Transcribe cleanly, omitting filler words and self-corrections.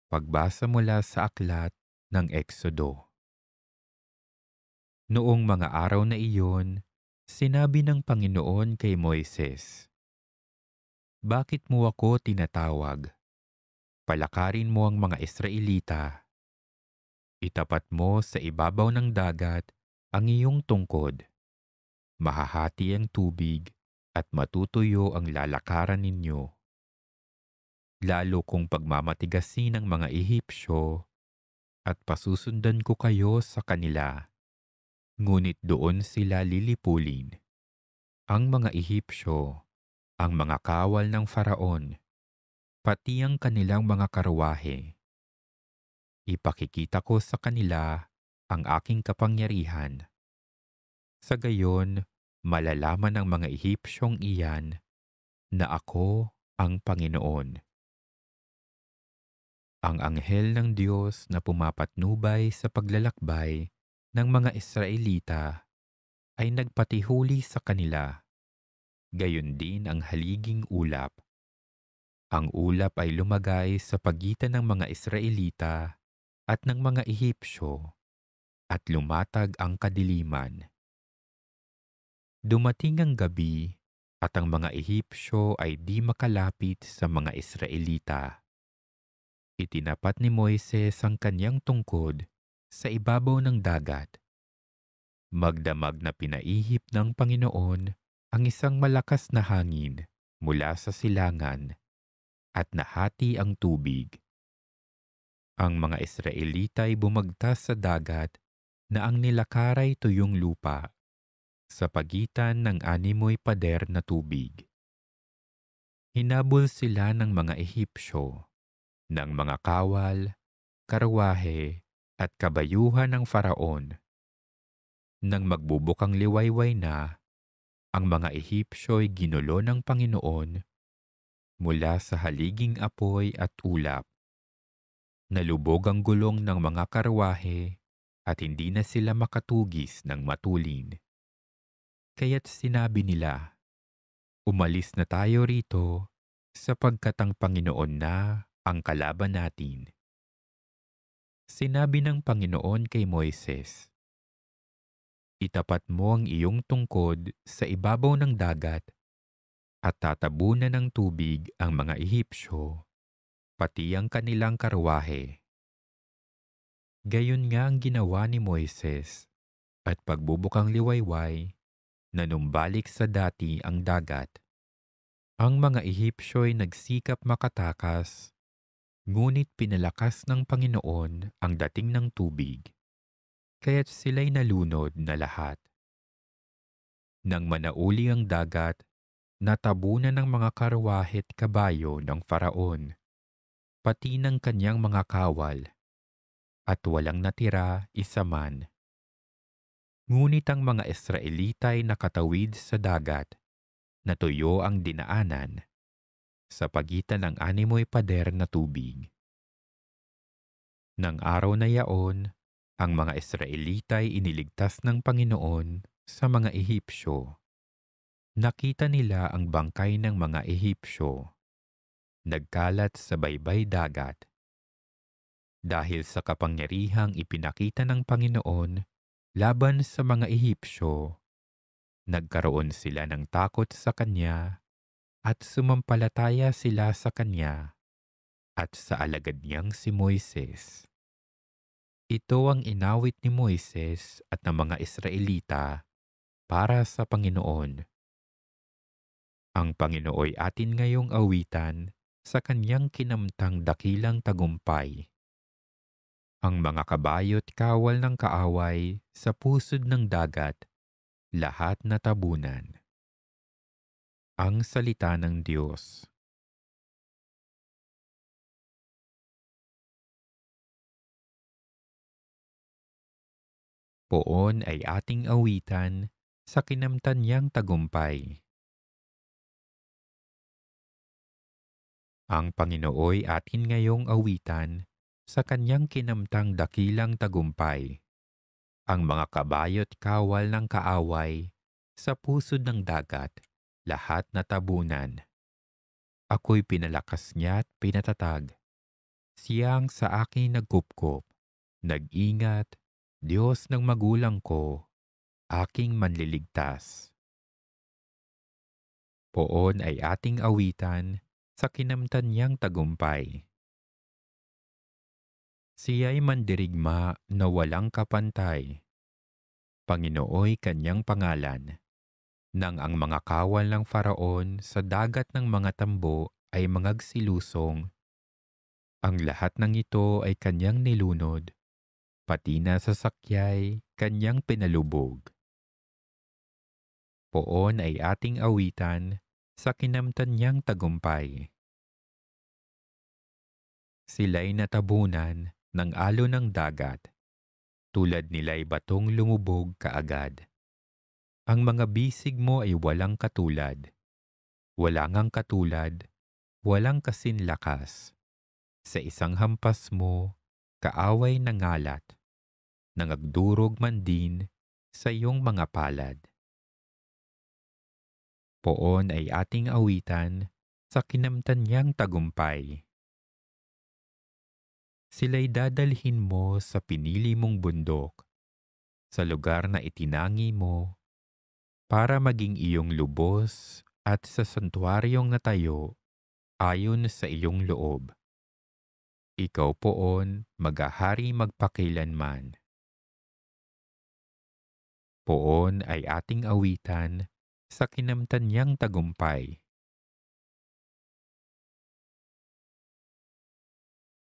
Pagbasa mula sa aklat ng Eksodo. Noong mga araw na iyon, sinabi ng Panginoon kay Moises, "Bakit mo ako tinatawag? Palakarin mo ang mga Israelita. Itapat mo sa ibabaw ng dagat ang iyong tungkod. Mahahati ang tubig at matutuyo ang lalakaran ninyo. Lalo kung pagmamatigasin ng mga Ehipsyo at pasusundan ko kayo sa kanila. Ngunit doon sila lilipulin, ang mga Ehipsyo, ang mga kawal ng Faraon, pati ang kanilang mga karwahe. Ipakikita ko sa kanila ang aking kapangyarihan. Sa gayon, malalaman ng mga Ehipsyong iyan na ako ang Panginoon." Ang anghel ng Diyos na pumapatnubay sa paglalakbay ng mga Israelita ay nagpatihuli sa kanila. Gayon din ang haliging ulap. Ang ulap ay lumagay sa pagitan ng mga Israelita at ng mga Ehipsyo at lumatag ang kadiliman. Dumating ang gabi at ang mga Ehipsyo ay di makalapit sa mga Israelita. Itinapat ni Moises ang kanyang tungkod sa ibabaw ng dagat. Magdamag na pinaihip ng Panginoon ang isang malakas na hangin mula sa silangan at nahati ang tubig. Ang mga Israelita ay bumagtas sa dagat na ang nilakaray tuyong lupa sa pagitan ng animoy pader na tubig. Hinabol sila ng mga Ehipsyo, ng mga kawal, karwahe at kabayuhan ng Faraon. Nang magbubukang liwayway na, ang mga Ehipsyo ay ginulo ng Panginoon mula sa haliging apoy at ulap. Nalubog ang gulong ng mga karwahe at hindi na sila makatugis ng matulin. Kaya't sinabi nila, "Umalis na tayo rito sapagkat ang Panginoon na ang kalaban natin." Sinabi ng Panginoon kay Moises, "Itapat mo ang iyong tungkod sa ibabaw ng dagat at tatabunan ng tubig ang mga Ehipsyo, pati ang kanilang karwahe." Gayon nga ang ginawa ni Moises, at pagbubukang liwayway, nanumbalik sa dati ang dagat. Ang mga Ehipsyo ay nagsikap makatakas, ngunit pinalakas ng Panginoon ang dating ng tubig, kaya't sila'y nalunod na lahat. Nang manauli ang dagat, natabunan ng mga karwahe't kabayo ng Faraon, pati ng kanyang mga kawal, at walang natira isa man. Ngunit ang mga Israelita ay nakatawid sa dagat, natuyo ang dinaanan, sa pagitan ng animoy pader na tubig. Nang araw na yaon, ang mga Israelita ay iniligtas ng Panginoon sa mga Ehipsyo. Nakita nila ang bangkay ng mga Ehipsyo, nagkalat sa baybay dagat. Dahil sa kapangyarihang ipinakita ng Panginoon laban sa mga Ehipsyo, nagkaroon sila ng takot sa Kanya at sumampalataya sila sa Kanya at sa alagad niyang si Moises. Ito ang inawit ni Moises at ng mga Israelita para sa Panginoon. Ang Panginooy atin ngayong awitan sa Kanyang kinamtang dakilang tagumpay. Ang mga kabayo't kawal ng kaaway sa pusod ng dagat, lahat natabunan. Ang salita ng Diyos. Poon ay ating awitan sa kinamtan niyang tagumpay. Ang Panginooy atin ngayong awitan sa Kanyang kinamtang dakilang tagumpay. Ang mga kabayo't kawal ng kaaway sa pusod ng dagat, lahat natabunan. Ako'y pinalakas niya at pinatatag. Siyang sa akin nagkupkop, nag-ingat, Diyos ng magulang ko, aking manliligtas. Poon ay ating awitan sa kinamtan niyang tagumpay. Siya'y mandirigma na walang kapantay. Panginooy kanyang pangalan. Nang ang mga kawal ng Faraon sa dagat ng mga tambo ay mangagsilusong, ang lahat ng ito ay kanyang nilunod, pati na sa sakyay kanyang pinalubog. Poon ay ating awitan sa kinamtan niyang tagumpay. Sila'y natabunan ng alon ng dagat, tulad nila'y batong lumubog kaagad. Ang mga bisig mo ay walang katulad, wala ngang katulad, walang kasinlakas. Sa isang hampas mo, kaaway nangalat, nangagdurog man din sa iyong mga palad. Poon ay ating awitan sa kinamtan niyang tagumpay. Sila'y dadalhin mo sa pinili mong bundok, sa lugar na itinangi mo, para maging iyong lubos at sa santuaryong natayo ayon sa iyong loob. Ikaw poon maghahari magpakilanman. Poon ay ating awitan sa kinamtan niyang tagumpay.